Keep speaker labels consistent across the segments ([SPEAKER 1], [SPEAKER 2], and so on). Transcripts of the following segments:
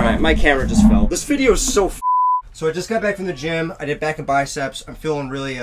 [SPEAKER 1] Alright, my camera just fell. This video is so So I just got back from the gym. I did back and biceps. I'm feeling really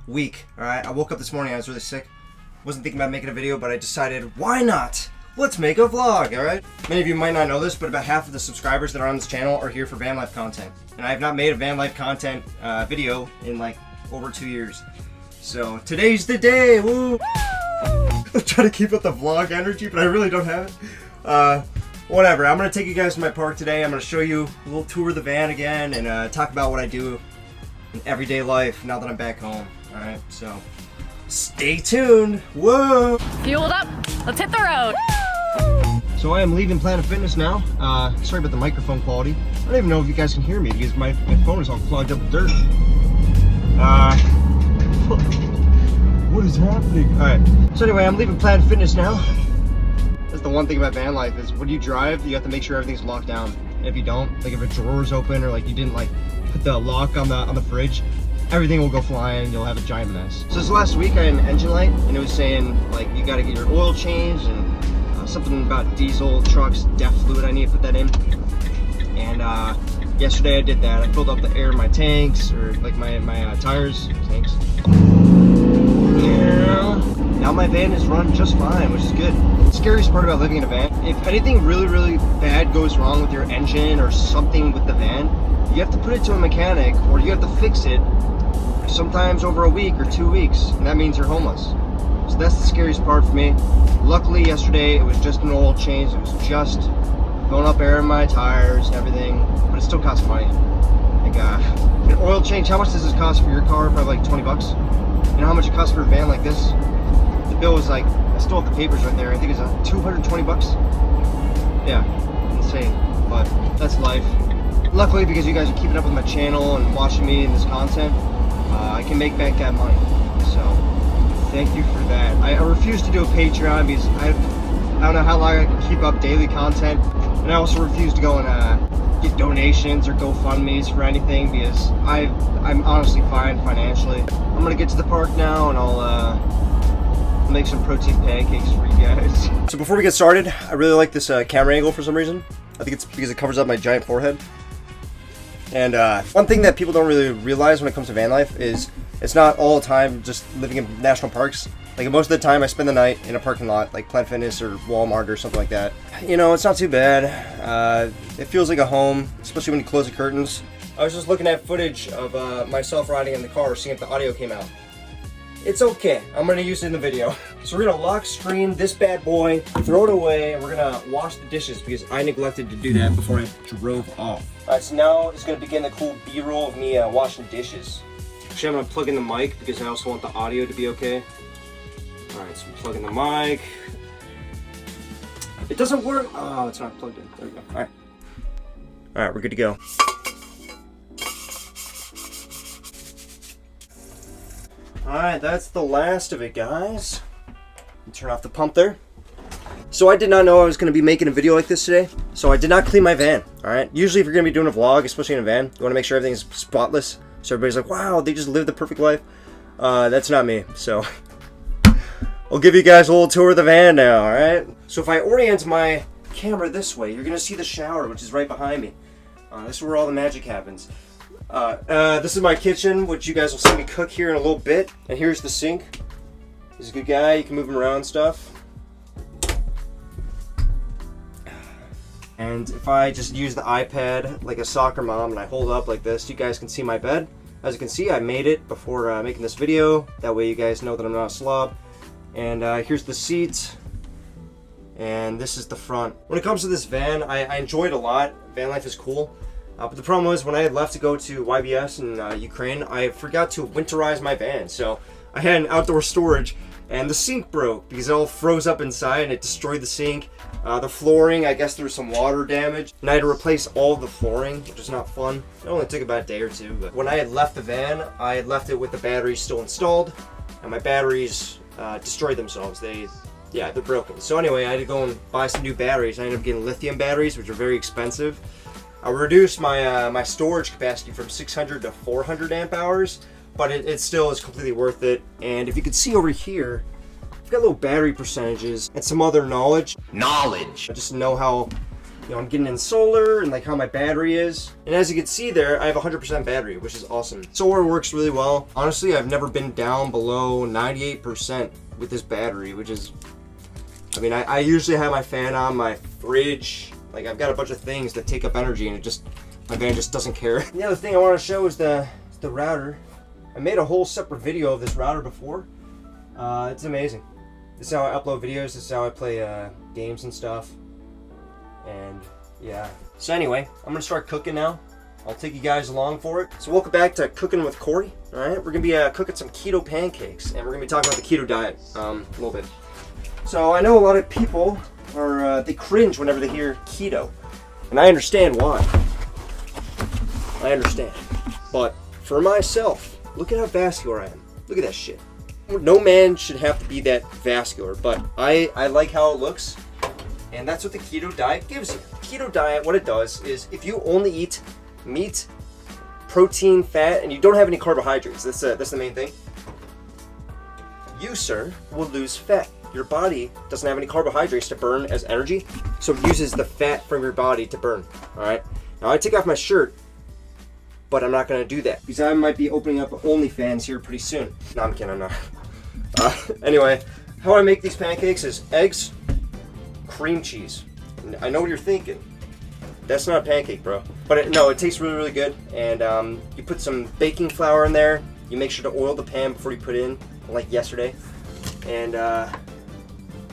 [SPEAKER 1] weak. Alright, I woke up this morning. I was really sick. Wasn't thinking about making a video, but I decided, why not? Let's make a vlog, alright? Many of you might not know this, but about half of the subscribers that are on this channel are here for van life content. And I have not made a van life content video in like over 2 years. So today's the day, woo! I'm trying to keep up the vlog energy, but I really don't have it. Whatever, I'm gonna take you guys to my park today. I'm gonna show you a little tour of the van again and talk about what I do in everyday life now that I'm back home. Alright, so stay tuned. Whoa!
[SPEAKER 2] Fueled up, let's hit the road.
[SPEAKER 1] So I am leaving Planet Fitness now. Sorry about the microphone quality. I don't even know if you guys can hear me because my phone is all clogged up with dirt. What is happening? Alright, so anyway, I'm leaving Planet Fitness now. That's the one thing about van life is when you drive, you have to make sure everything's locked down. And if you don't, like if a drawer is open or like you didn't like put the lock on the fridge, everything will go flying and you'll have a giant mess. So this last week I had an engine light and it was saying like you gotta get your oil changed and something about diesel trucks, DEF fluid, I need to put that in. And yesterday I did that. I filled up the air in my tanks or like my tires, tanks. Yeah. Now my van is running just fine, which is good. The scariest part about living in a van, if anything really bad goes wrong with your engine or something with the van, you have to put it to a mechanic or you have to fix it sometimes over a week or 2 weeks, and that means you're homeless. So that's the scariest part for me. Luckily yesterday it was just an oil change. It was just filling up air in my tires and everything, but it still costs money. Like an oil change, how much does this cost for your car? Probably like 20 bucks. You know how much it costs for a van like this? The bill was like, I still have the papers right there. I think it's 220 bucks. Yeah, insane, but that's life. Luckily, because you guys are keeping up with my channel and watching me in this content, I can make back that money. So thank you for that. I refuse to do a Patreon because I don't know how long I can keep up daily content, and I also refuse to go and get donations or GoFundMe's for anything because I'm honestly fine financially. I'm gonna get to the park now and I'll make some protein pancakes for you guys. So before we get started, I really like this camera angle for some reason. I think it's because it covers up my giant forehead. And one thing that people don't really realize when it comes to van life is it's not all the time just living in national parks. Like most of the time I spend the night in a parking lot like Planet Fitness or Walmart or something like that. You know, it's not too bad. It feels like a home, especially when you close the curtains. I was just looking at footage of myself riding in the car, seeing if the audio came out. It's okay, I'm gonna use it in the video. So we're gonna lock screen this bad boy, throw it away, and we're gonna wash the dishes because I neglected to do that before I drove off. Alright, so now it's gonna begin the cool B-roll of me washing dishes. Actually, I'm gonna plug in the mic because I also want the audio to be okay. Alright, so I'm plugging the mic. It doesn't work. Oh, it's not plugged in. There we go. Alright. Alright, we're good to go. Alright, that's the last of it, guys. Turn off the pump there. So I did not know I was going to be making a video like this today, so I did not clean my van, alright? Usually if you're going to be doing a vlog, especially in a van, you want to make sure everything's spotless, so everybody's like, wow, they just lived the perfect life. That's not me, so I'll give you guys a little tour of the van now, alright? So if I orient my camera this way, you're going to see the shower, which is right behind me. This is where all the magic happens. This is my kitchen, which you guys will see me cook here in a little bit. And here's the sink. He's a good guy, you can move him around and stuff. And if I just use the iPad like a soccer mom and I hold it up like this, you guys can see my bed. As you can see, I made it before making this video. That way you guys know that I'm not a slob. And here's the seat. And this is the front. When it comes to this van, I enjoy it a lot. Van life is cool. But the problem was when I had left to go to YBS in Ukraine, I forgot to winterize my van. So I had an outdoor storage and the sink broke because it all froze up inside and it destroyed the sink. The flooring, I guess there was some water damage. And I had to replace all of the flooring, which is not fun. It only took about a day or two. But when I had left the van, I had left it with the batteries still installed. And my batteries destroyed themselves. They're broken. So anyway, I had to go and buy some new batteries. I ended up getting lithium batteries, which are very expensive. I reduced my storage capacity from 600 to 400 amp hours, but it still is completely worth it. And if you can see over here, I've got little battery percentages and some other knowledge. Just to know how you know, I'm getting in solar and like how my battery is. And as you can see there, I have 100% battery, which is awesome. Solar works really well. Honestly, I've never been down below 98% with this battery, which is, I mean, I usually have my fan on, my fridge, like I've got a bunch of things that take up energy and my van just doesn't care. The other thing I want to show is the router. I made a whole separate video of this router before. It's amazing. This is how I upload videos, this is how I play games and stuff. And yeah. So anyway, I'm gonna start cooking now. I'll take you guys along for it. So welcome back to Cooking with Corey. Alright, we're gonna be cooking some keto pancakes, and we're gonna be talking about the keto diet a little bit. So I know a lot of people they cringe whenever they hear keto. And I understand why. I understand. But for myself, look at how vascular I am. Look at that shit. No man should have to be that vascular, but I like how it looks, and that's what the keto diet gives you. Keto diet, what it does is if you only eat meat, protein, fat, and you don't have any carbohydrates, that's the main thing, you, sir, will lose fat. Your body doesn't have any carbohydrates to burn as energy, so it uses the fat from your body to burn. All right. Now I take off my shirt, but I'm not gonna do that because I might be opening up OnlyFans here pretty soon. No, I'm kidding. I'm not. Anyway, how I make these pancakes is eggs, cream cheese. And I know what you're thinking. That's not a pancake, bro. But no, it tastes really, really good. And you put some baking flour in there. You make sure to oil the pan before you put it in, like yesterday. And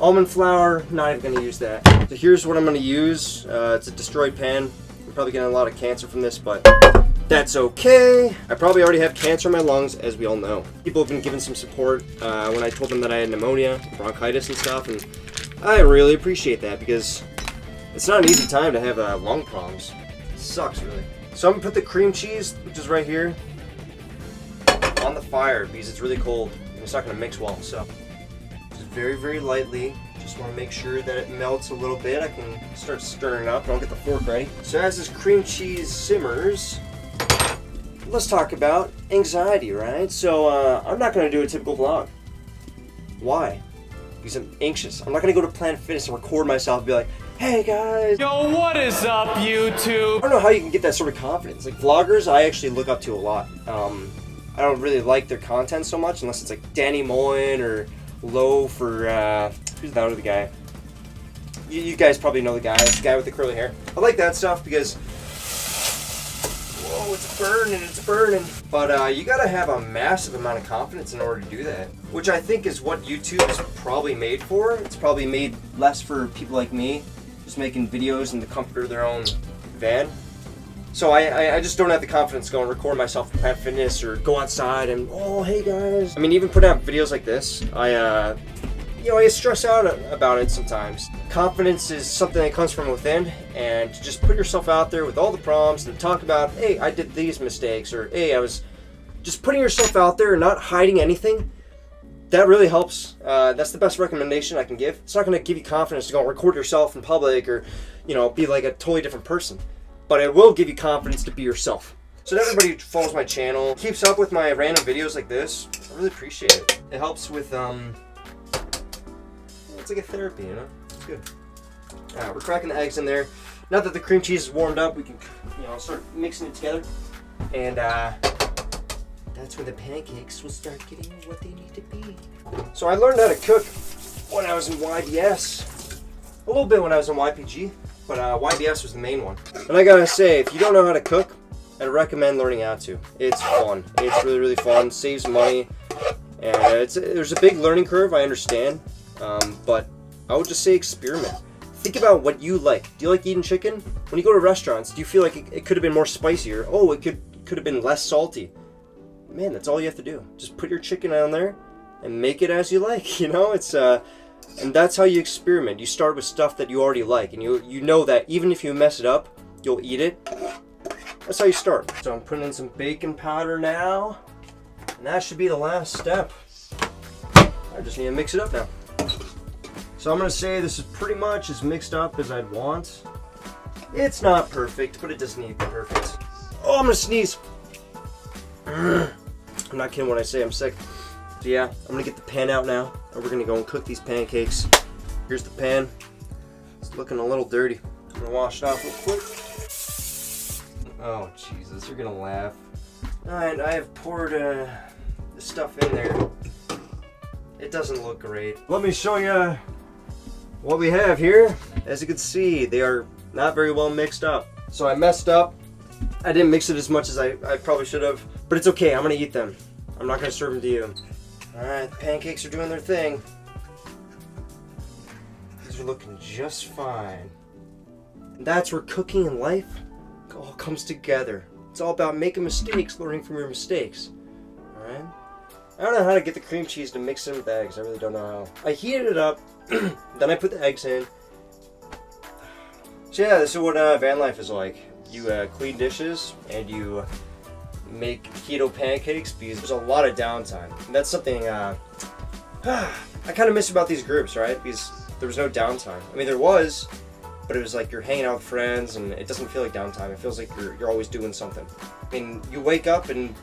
[SPEAKER 1] almond flour, not even gonna use that. So here's what I'm gonna use. It's a destroyed pan. I'm probably getting a lot of cancer from this, but that's okay. I probably already have cancer in my lungs, as we all know. People have been giving some support when I told them that I had pneumonia, bronchitis and stuff, and I really appreciate that because it's not an easy time to have lung problems. It sucks, really. So I'm gonna put the cream cheese, which is right here, on the fire because it's really cold and it's not gonna mix well. So just very, very lightly. Just want to make sure that it melts a little bit. I can start stirring it up and I'll get the fork ready. So as this cream cheese simmers, let's talk about anxiety, right? So I'm not going to do a typical vlog. Why? Because I'm anxious. I'm not going to go to Planet Fitness and record myself and be like, hey guys.
[SPEAKER 3] Yo, what is up, YouTube?
[SPEAKER 1] I don't know how you can get that sort of confidence. Like vloggers, I actually look up to a lot. I don't really like their content so much unless it's like Danny Mullen or Loaf or who's the other guy? You guys probably know the guy. It's the guy with the curly hair. I like that stuff because whoa, it's burning, it's burning. But you gotta have a massive amount of confidence in order to do that, which I think is what YouTube is probably made for. It's probably made less for people like me, just making videos in the comfort of their own van. So I just don't have the confidence to go and record myself at Planet Fitness or go outside and, oh, hey guys. I mean, even putting out videos like this, I stress out about it sometimes. Confidence is something that comes from within, and to just put yourself out there with all the problems and talk about, hey, I did these mistakes, or hey, I was just putting yourself out there and not hiding anything. That really helps. That's the best recommendation I can give. It's not going to give you confidence to go and record yourself in public or, be like a totally different person. But it will give you confidence to be yourself. So everybody who follows my channel, keeps up with my random videos like this, I really appreciate it. It helps with, it's like a therapy, It's good. We're cracking the eggs in there. Now that the cream cheese is warmed up, we can, start mixing it together. And that's when the pancakes will start getting what they need to be. So I learned how to cook when I was in YBS. A little bit when I was in YPG. But YBS was the main one. And I gotta say, if you don't know how to cook, I'd recommend learning how to. It's fun. It's really, really fun. Saves money. And there's a big learning curve, I understand. But I would just say experiment. Think about what you like. Do you like eating chicken? When you go to restaurants, do you feel like it could have been more spicier? Oh, it could have been less salty. Man, that's all you have to do. Just put your chicken on there and make it as you like, It's and that's how you experiment. You start with stuff that you already like, and you know that even if you mess it up, you'll eat it. That's how you start. So I'm putting in some baking powder now, and that should be the last step. I just need to mix it up now. So I'm gonna say this is pretty much as mixed up as I'd want. It's not perfect, but it doesn't need to be perfect. Oh, I'm gonna sneeze. I'm not kidding when I say I'm sick. So yeah, I'm gonna get the pan out now, and we're gonna go and cook these pancakes. Here's the pan. It's looking a little dirty. I'm gonna wash it off real quick. Oh Jesus, you're gonna laugh. Alright, I have poured the stuff in there. It doesn't look great. Let me show you what we have here. As you can see, they are not very well mixed up. So I messed up. I didn't mix it as much as I probably should have, but it's okay. I'm gonna eat them. I'm not gonna serve them to you. Alright, the pancakes are doing their thing. These are looking just fine. And that's where cooking and life all comes together. It's all about making mistakes, learning from your mistakes. Alright? I don't know how to get the cream cheese to mix in with the eggs. I really don't know how. I heated it up, then I put the eggs in. So yeah, this is what VanLife is like. You clean dishes and you make keto pancakes because there's a lot of downtime. And that's something I kind of miss about these groups, right? Because there was no downtime. I mean, there was, but it was like you're hanging out with friends and it doesn't feel like downtime. It feels like you're always doing something. I mean, you wake up and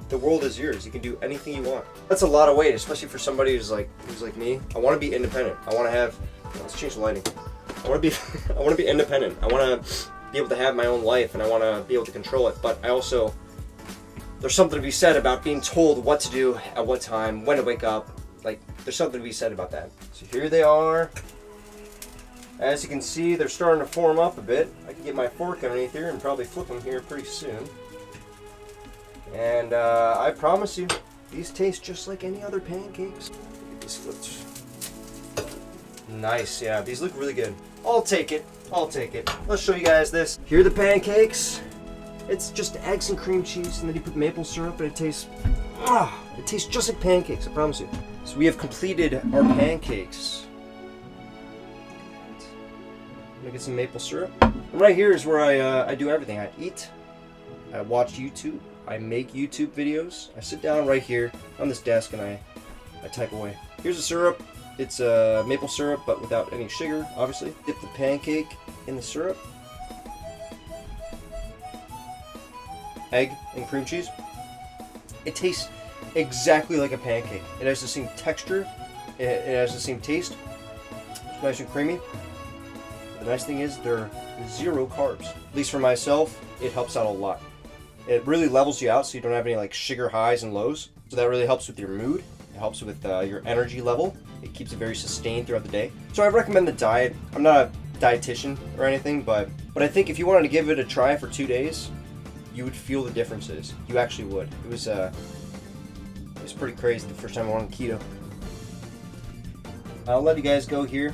[SPEAKER 1] the world is yours. You can do anything you want. That's a lot of weight, especially for somebody who's like me. I want to be independent. I want to have. Let's change the lighting. I want to be independent. I want to be able to have my own life, and I want to be able to control it. But I also, there's something to be said about being told what to do at what time, when to wake up. Like, there's something to be said about that. So here they are. As you can see, they're starting to form up a bit. I can get my fork underneath here and probably flip them here pretty soon. And I promise you, these taste just like any other pancakes. Get these flipped. Nice, yeah, these look really good. I'll take it. I'll take it. Let's show you guys this. Here are the pancakes. It's just eggs and cream cheese, and then you put maple syrup, and it tastes just like pancakes, I promise you. So we have completed our pancakes. I'm gonna get some maple syrup. And right here is where I do everything. I eat, I watch YouTube, I make YouTube videos. I sit down right here on this desk and I type away. Here's the syrup. It's maple syrup, but without any sugar, obviously. Dip the pancake in the syrup. Egg and cream cheese. It tastes exactly like a pancake. It has the same texture. It has the same taste. It's nice and creamy. The nice thing is they're 0 carbs. At least for myself, it helps out a lot. It really levels you out so you don't have any like sugar highs and lows. So that really helps with your mood. It helps with your energy level. It keeps it very sustained throughout the day. So I recommend the diet. I'm not a dietitian or anything, but I think if you wanted to give it a try for 2 days, you would feel the differences. You actually would. It was pretty crazy the first time I went on keto. I'll let you guys go here.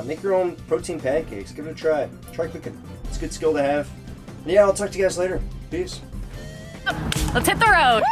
[SPEAKER 1] Make your own protein pancakes. Give it a try. Try cooking. It's a good skill to have. And yeah, I'll talk to you guys later. Peace.
[SPEAKER 2] Let's hit the road.